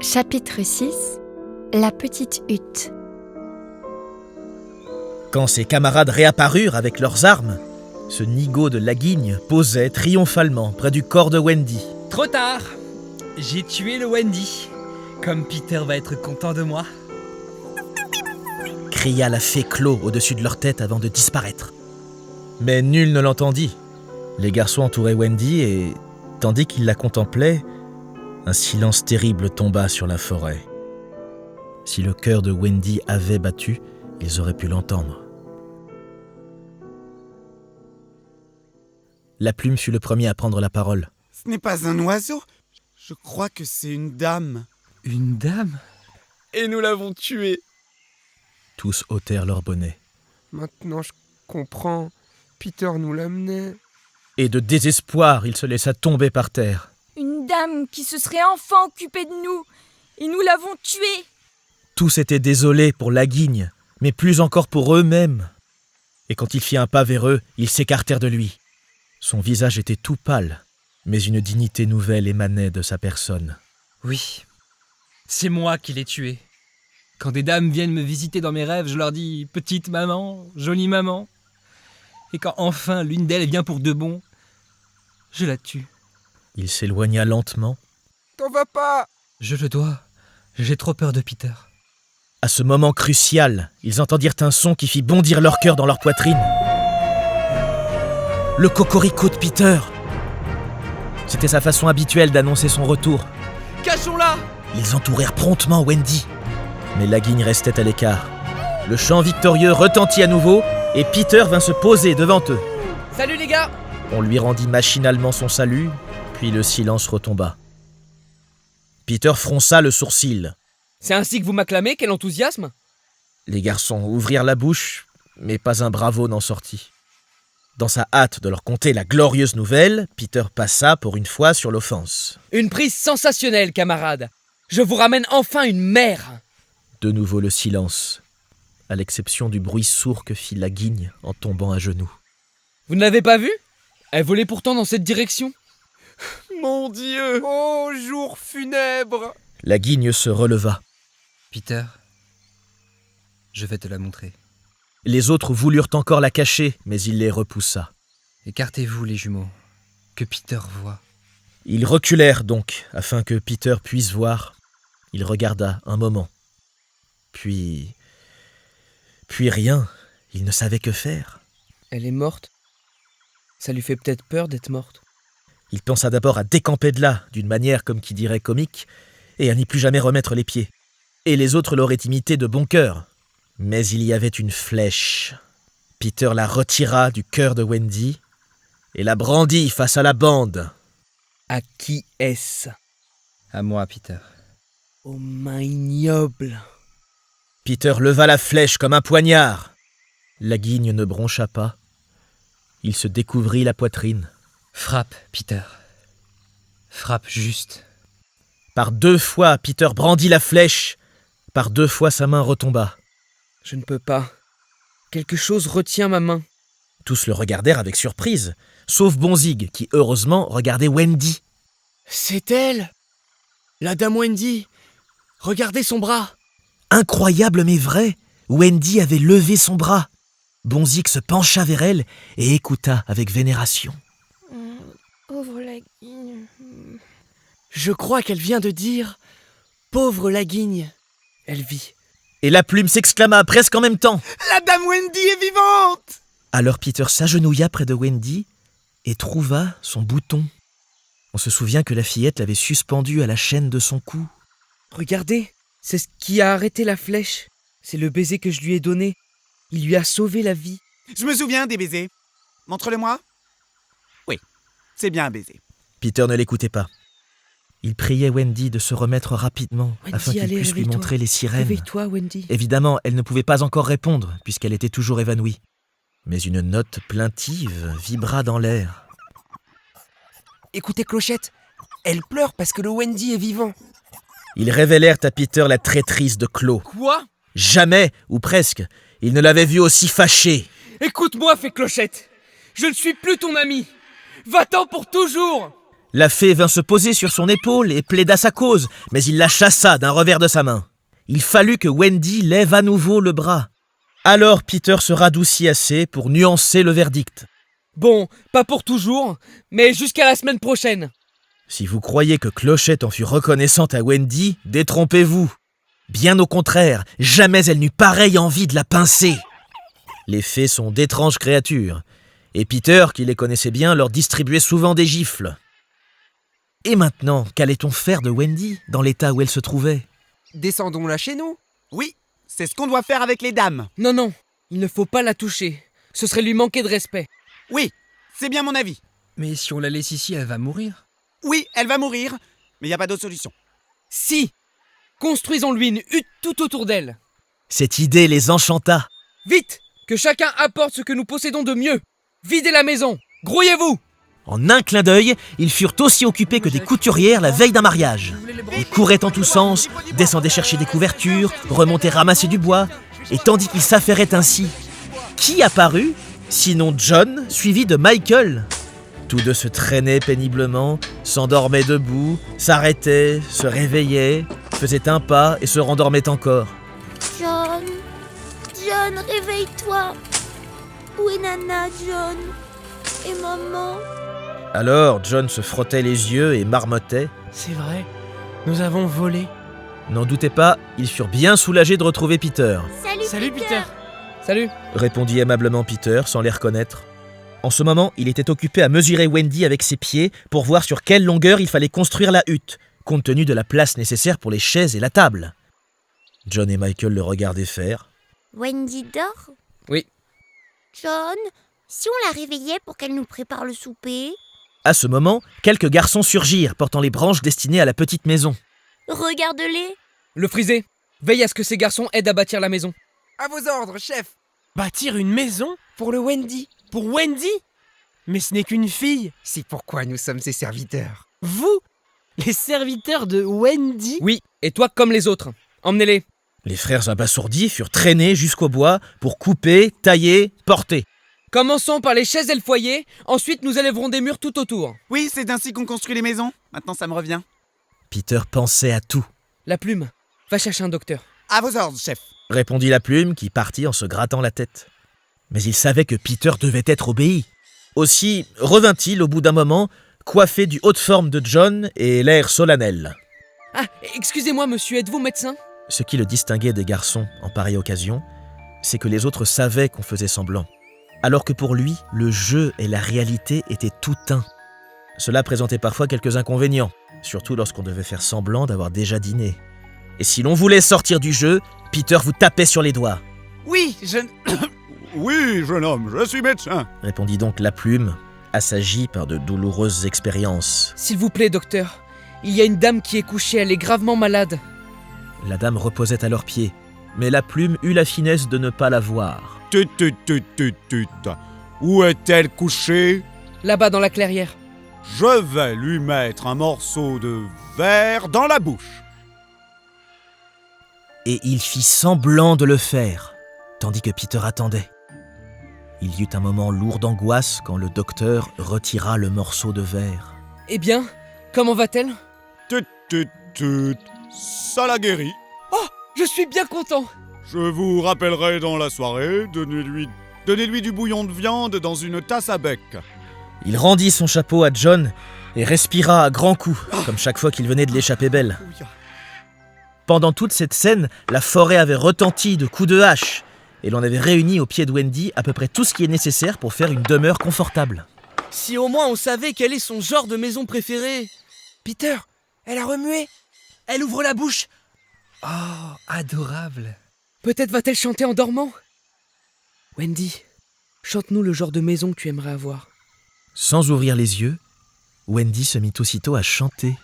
Chapitre 6 – La petite hutte. Quand ses camarades réapparurent avec leurs armes, ce nigaud de Laguigne posait triomphalement près du corps de Wendy. Trop tard! J'ai tué le Wendy. Comme Peter va être content de moi. Cria la fée Clo au-dessus de leur tête avant de disparaître. Mais nul ne l'entendit. Les garçons entouraient Wendy et, tandis qu'ils la contemplaient, un silence terrible tomba sur la forêt. Si le cœur de Wendy avait battu, ils auraient pu l'entendre. La plume fut le premier à prendre la parole. Ce n'est pas un oiseau. Je crois que c'est une dame. Une dame? Et nous l'avons tuée. Tous ôtèrent leur bonnet. Maintenant je comprends. Peter nous l'amenait. Et de désespoir, il se laissa tomber par terre. Une dame qui se serait enfin occupée de nous. Et nous l'avons tuée. Tous étaient désolés pour Laguigne, mais plus encore pour eux-mêmes. Et quand il fit un pas vers eux, ils s'écartèrent de lui. Son visage était tout pâle, mais une dignité nouvelle émanait de sa personne. Oui, c'est moi qui l'ai tué. Quand des dames viennent me visiter dans mes rêves, je leur dis « Petite maman, jolie maman ». Et quand enfin l'une d'elles vient pour de bon, je la tue. Il s'éloigna lentement. « T'en vas pas !» Je le dois, j'ai trop peur de Peter. À ce moment crucial, ils entendirent un son qui fit bondir leur cœur dans leur poitrine. Le cocorico de Peter. C'était sa façon habituelle d'annoncer son retour. Cachons-la! Ils entourèrent promptement Wendy. Mais Laguigne restait à l'écart. Le chant victorieux retentit à nouveau et Peter vint se poser devant eux. Salut les gars! On lui rendit machinalement son salut, puis le silence retomba. Peter fronça le sourcil. C'est ainsi que vous m'acclamez, quel enthousiasme! Les garçons ouvrirent la bouche, mais pas un bravo n'en sortit. Dans sa hâte de leur conter la glorieuse nouvelle, Peter passa pour une fois sur l'offense. Une prise sensationnelle, camarades! Je vous ramène enfin une mère! De nouveau le silence, à l'exception du bruit sourd que fit Laguigne en tombant à genoux. Vous ne l'avez pas vue? Elle volait pourtant dans cette direction. Mon Dieu! Oh, jour funèbre! Laguigne se releva. Peter, je vais te la montrer. Les autres voulurent encore la cacher, mais il les repoussa. Écartez-vous, les jumeaux, que Peter voie. Ils reculèrent donc, afin que Peter puisse voir. Il regarda un moment. Puis rien, il ne savait que faire. Elle est morte? Ça lui fait peut-être peur d'être morte. Il pensa d'abord à décamper de là, d'une manière comme qui dirait comique, et à n'y plus jamais remettre les pieds. Et les autres l'auraient imité de bon cœur. Mais il y avait une flèche. Peter la retira du cœur de Wendy et la brandit face à la bande. À qui est-ce? À moi, Peter. Aux mains ignobles. Peter leva la flèche comme un poignard. Laguigne ne broncha pas. Il se découvrit la poitrine. Frappe, Peter. Frappe juste. Par 2 fois, Peter brandit la flèche. Par 2 fois, sa main retomba. Je ne peux pas. Quelque chose retient ma main. Tous le regardèrent avec surprise, sauf Bonzig, qui heureusement regardait Wendy. C'est elle! La dame Wendy! Regardez son bras! Incroyable mais vrai, Wendy avait levé son bras. Bonzig se pencha vers elle et écouta avec vénération. Pauvre Laguigne. Je crois qu'elle vient de dire « Pauvre Laguigne ». Elle vit. Et la plume s'exclama presque en même temps. La dame Wendy est vivante! Alors Peter s'agenouilla près de Wendy et trouva son bouton. On se souvient que la fillette l'avait suspendu à la chaîne de son cou. Regardez, c'est ce qui a arrêté la flèche. C'est le baiser que je lui ai donné. Il lui a sauvé la vie. Je me souviens des baisers. Montre-le-moi. Oui, c'est bien un baiser. Peter ne l'écoutait pas. Il priait Wendy de se remettre rapidement Wendy, afin qu'il allez, puisse lui réveille-toi. montrer les sirènes. Réveille-toi, Wendy. Évidemment, elle ne pouvait pas encore répondre puisqu'elle était toujours évanouie. Mais une note plaintive vibra dans l'air. Écoutez Clochette, elle pleure parce que le Wendy est vivant. Ils révélèrent à Peter la traîtrise de Clo. Quoi? Jamais, ou presque, il ne l'avait vue aussi fâchée. Écoute-moi, fée Clochette. Je ne suis plus ton ami. Va-t'en pour toujours. La fée vint se poser sur son épaule et plaida sa cause, mais il la chassa d'un revers de sa main. Il fallut que Wendy lève à nouveau le bras. Alors Peter se radoucit assez pour nuancer le verdict. Bon, pas pour toujours, mais jusqu'à la semaine prochaine. Si vous croyez que Clochette en fut reconnaissante à Wendy, détrompez-vous. Bien au contraire, jamais elle n'eut pareille envie de la pincer. Les fées sont d'étranges créatures, et Peter, qui les connaissait bien, leur distribuait souvent des gifles. Et maintenant, qu'allait-on faire de Wendy, dans l'état où elle se trouvait ? Descendons-la chez nous. Oui, c'est ce qu'on doit faire avec les dames. Non, il ne faut pas la toucher. Ce serait lui manquer de respect. Oui, c'est bien mon avis. Mais si on la laisse ici, elle va mourir. Oui, elle va mourir, mais il n'y a pas d'autre solution. Si, construisons-lui une hutte tout autour d'elle. Cette idée les enchanta. Vite, que chacun apporte ce que nous possédons de mieux. Videz la maison, grouillez-vous. En un clin d'œil, ils furent aussi occupés que des couturières la veille d'un mariage. Ils couraient en tous sens, descendaient chercher des couvertures, remontaient ramasser du bois, et tandis qu'ils s'affairaient ainsi, qui apparut, sinon John, suivi de Michael ? Tous deux se traînaient péniblement, s'endormaient debout, s'arrêtaient, se réveillaient, faisaient un pas et se rendormaient encore. John, John, réveille-toi. Où est Nana, John? Et maman? Alors John se frottait les yeux et marmottait. C'est vrai, nous avons volé. N'en doutez pas, ils furent bien soulagés de retrouver Peter. Salut Peter. Salut. Répondit aimablement Peter sans les reconnaître. En ce moment, il était occupé à mesurer Wendy avec ses pieds pour voir sur quelle longueur il fallait construire la hutte, compte tenu de la place nécessaire pour les chaises et la table. John et Michael le regardaient faire. Wendy dort? Oui. John, si on la réveillait pour qu'elle nous prépare le souper? À ce moment, quelques garçons surgirent, portant les branches destinées à la petite maison. Regarde-les. Le frisé, veille à ce que ces garçons aident à bâtir la maison. À vos ordres, chef. Bâtir une maison pour le Wendy. Pour Wendy? Mais ce n'est qu'une fille. C'est pourquoi nous sommes ses serviteurs. Vous? Les serviteurs de Wendy? Oui, et toi comme les autres. Emmenez-les. Les frères abasourdis furent traînés jusqu'au bois pour couper, tailler, porter. Commençons par les chaises et le foyer, ensuite nous élèverons des murs tout autour. Oui, c'est ainsi qu'on construit les maisons. Maintenant, ça me revient. Peter pensait à tout, La plume, va chercher un docteur. À vos ordres, chef. répondit la plume qui partit en se grattant la tête. Mais il savait que Peter devait être obéi. Aussi revint-il au bout d'un moment, coiffé du haut de forme de John et l'air solennel. Ah, excusez-moi monsieur, êtes-vous médecin? Ce qui le distinguait des garçons en pareille occasion, c'est que les autres savaient qu'on faisait semblant, alors que pour lui, le jeu et la réalité étaient tout un. Cela présentait parfois quelques inconvénients, surtout lorsqu'on devait faire semblant d'avoir déjà dîné. Et si l'on voulait sortir du jeu, Peter vous tapait sur les doigts. Oui, Oui, jeune homme, je suis médecin. Répondit donc la plume, assagie par de douloureuses expériences. S'il vous plaît docteur, il y a une dame qui est couchée, elle est gravement malade. La dame reposait à leurs pieds, mais la plume eut la finesse de ne pas la voir. Tut. Où est-elle couchée? Là-bas dans la clairière. Je vais lui mettre un morceau de verre dans la bouche. Et il fit semblant de le faire, tandis que Peter attendait. Il y eut un moment lourd d'angoisse quand le docteur retira le morceau de verre. Eh bien, comment va-t-elle? Tut. Ça la guérit. Oh, je suis bien content. Je vous rappellerai dans la soirée, donnez-lui du bouillon de viande dans une tasse à bec. Il rendit son chapeau à John et respira à grands coups, comme chaque fois qu'il venait de l'échapper belle. Pendant toute cette scène, la forêt avait retenti de coups de hache, et l'on avait réuni au pied de Wendy à peu près tout ce qui est nécessaire pour faire une demeure confortable. Si au moins on savait quel est son genre de maison préférée. Peter, elle a remué. Elle ouvre la bouche. Oh, adorable. Peut-être va-t-elle chanter en dormant. Wendy, chante-nous le genre de maison que tu aimerais avoir. Sans ouvrir les yeux, Wendy se mit aussitôt à chanter.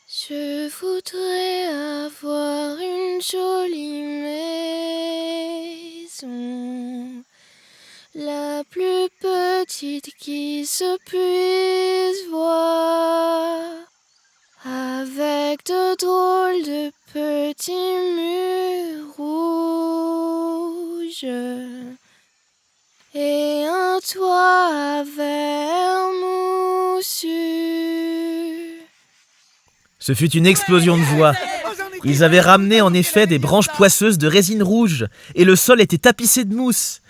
Je voudrais avoir une jolie maison, la plus petite qui se puisse voir, avec de drôles de petits murs rouges et un toit à verre moussu. Ce fut une explosion de joie. Ils avaient ramené en effet des branches poisseuses de résine rouge, et le sol était tapissé de mousse.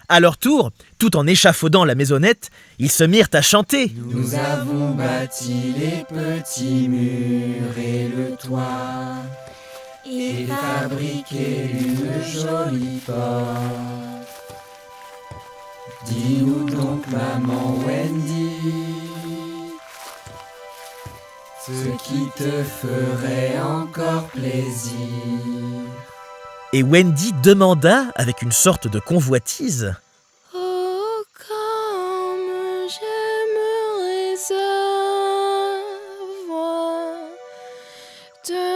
À leur tour, tout en échafaudant la maisonnette, ils se mirent à chanter. Nous avons bâti les petits murs et le toit, et fabriqué une jolie porte. Dis-nous donc, maman Wendy, ce qui te ferait encore plaisir. Et Wendy demanda, avec une sorte de convoitise, « Oh, comme j'aimerais avoir de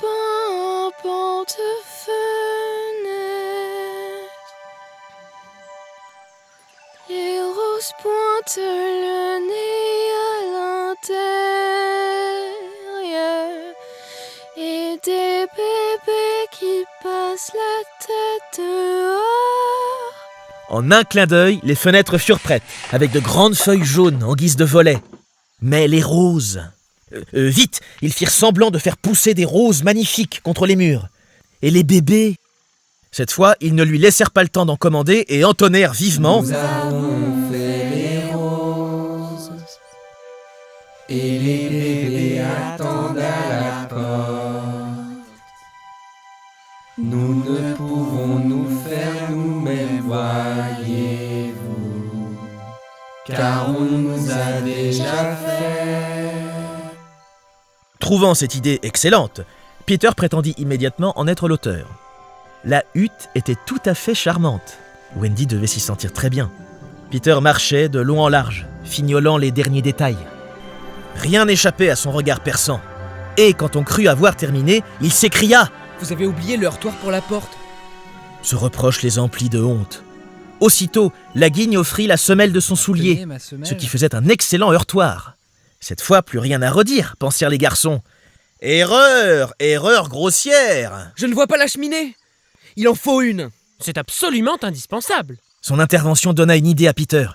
pimpantes fenêtres. Les roses pointent le nez à l'intérieur et des bébés qui passent la tête dehors. » En un clin d'œil, les fenêtres furent prêtes, avec de grandes feuilles jaunes en guise de volets. Mais les roses... vite, ils firent semblant de faire pousser des roses magnifiques contre les murs. Et les bébés... Cette fois, ils ne lui laissèrent pas le temps d'en commander et entonnèrent vivement. Nous avons fait les roses, et les bébés attendent à la porte. Nous ne pouvons nous faire nous-mêmes, voyez-vous, car on nous a déjà fait. Trouvant cette idée excellente, Peter prétendit immédiatement en être l'auteur. La hutte était tout à fait charmante. Wendy devait s'y sentir très bien. Peter marchait de long en large, fignolant les derniers détails. Rien n'échappait à son regard perçant. Et quand on crut avoir terminé, il s'écria « Vous avez oublié le heurtoir pour la porte. » Ce reproche les emplit de honte. Aussitôt, la guigne offrit la semelle de son soulier, Tenez, ma semelle. ce qui faisait un excellent heurtoir. Cette fois, plus rien à redire, pensèrent les garçons. « Erreur, erreur grossière !» Je ne vois pas la cheminée. Il en faut une. C'est absolument indispensable. Son intervention donna une idée à Peter.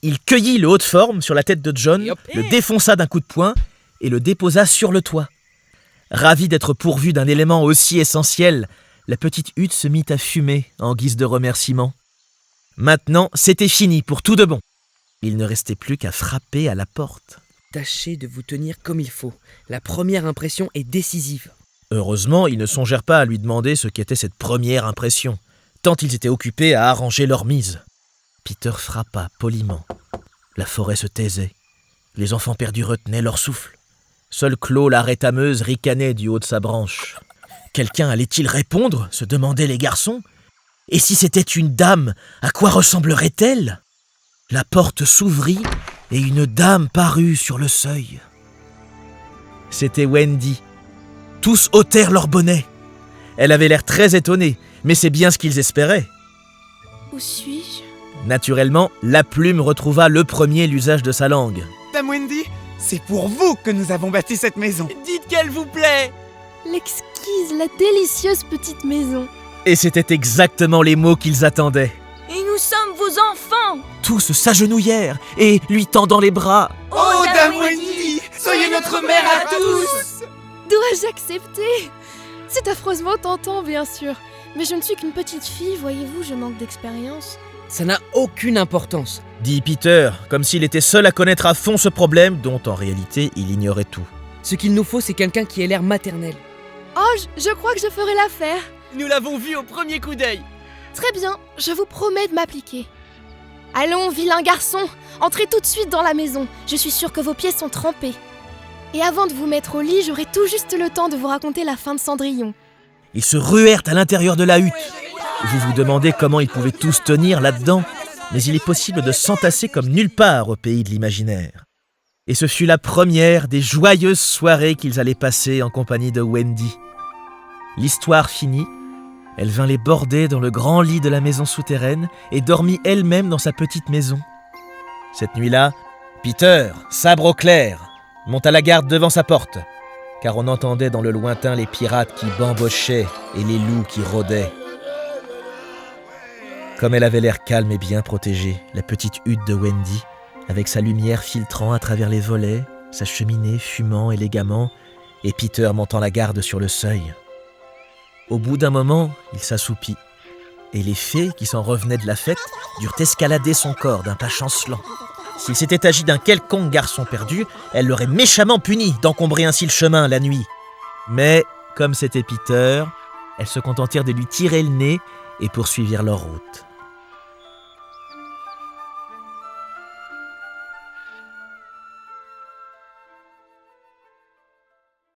Il cueillit le haut de forme sur la tête de John, Et hop. le défonça d'un coup de poing et le déposa sur le toit. Ravi d'être pourvu d'un élément aussi essentiel, la petite hutte se mit à fumer en guise de remerciement. Maintenant, c'était fini pour tout de bon. Il ne restait plus qu'à frapper à la porte. Tâchez de vous tenir comme il faut. La première impression est décisive. Heureusement, ils ne songèrent pas à lui demander ce qu'était cette première impression, tant ils étaient occupés à arranger leur mise. Peter frappa poliment. La forêt se taisait. Les enfants perdus retenaient leur souffle. Seul Claude, la rétameuse, ricanait du haut de sa branche. Quelqu'un allait-il répondre, se demandaient les garçons. Et si c'était une dame, à quoi ressemblerait-elle ? La porte s'ouvrit et une dame parut sur le seuil. C'était Wendy. Tous ôtèrent leurs bonnets. Elle avait l'air très étonnée, mais c'est bien ce qu'ils espéraient. Où suis-je ? Naturellement, la plume retrouva le premier l'usage de sa langue. Dame Wendy, c'est pour vous que nous avons bâti cette maison. Dites qu'elle vous plaît. L'exquise, la délicieuse petite maison. Et c'était exactement les mots qu'ils attendaient. Et nous sommes vos enfants. Tous s'agenouillèrent et, lui tendant les bras, Oh, Dame Wendy, soyez notre mère à tous. Dois-je accepter ? C'est affreusement tentant, bien sûr. Mais je ne suis qu'une petite fille, voyez-vous, je manque d'expérience. Ça n'a aucune importance. dit Peter, comme s'il était seul à connaître à fond ce problème dont en réalité il ignorait tout. Ce qu'il nous faut, c'est quelqu'un qui ait l'air maternel. Oh, je crois que je ferai l'affaire. Nous l'avons vu au premier coup d'œil. Très bien, je vous promets de m'appliquer. Allons, vilain garçon, entrez tout de suite dans la maison. Je suis sûre que vos pieds sont trempés. Et avant de vous mettre au lit, j'aurai tout juste le temps de vous raconter la fin de Cendrillon. Ils se ruèrent à l'intérieur de la hutte. Vous vous demandez comment ils pouvaient tous tenir là-dedans, mais il est possible de s'entasser comme nulle part au pays de l'imaginaire. Et ce fut la première des joyeuses soirées qu'ils allaient passer en compagnie de Wendy. L'histoire finie, elle vint les border dans le grand lit de la maison souterraine et dormit elle-même dans sa petite maison. Cette nuit-là, Peter, sabre au clair, monta la garde devant sa porte, car on entendait dans le lointain les pirates qui bambochaient et les loups qui rôdaient. Comme elle avait l'air calme et bien protégée, la petite hutte de Wendy, avec sa lumière filtrant à travers les volets, sa cheminée fumant élégamment, et Peter montant la garde sur le seuil. Au bout d'un moment, il s'assoupit, et les fées qui s'en revenaient de la fête durent escalader son corps d'un pas chancelant. S'il s'était agi d'un quelconque garçon perdu, elle l'aurait méchamment puni d'encombrer ainsi le chemin la nuit. Mais, comme c'était Peter, elles se contentirent de lui tirer le nez et poursuivirent leur route.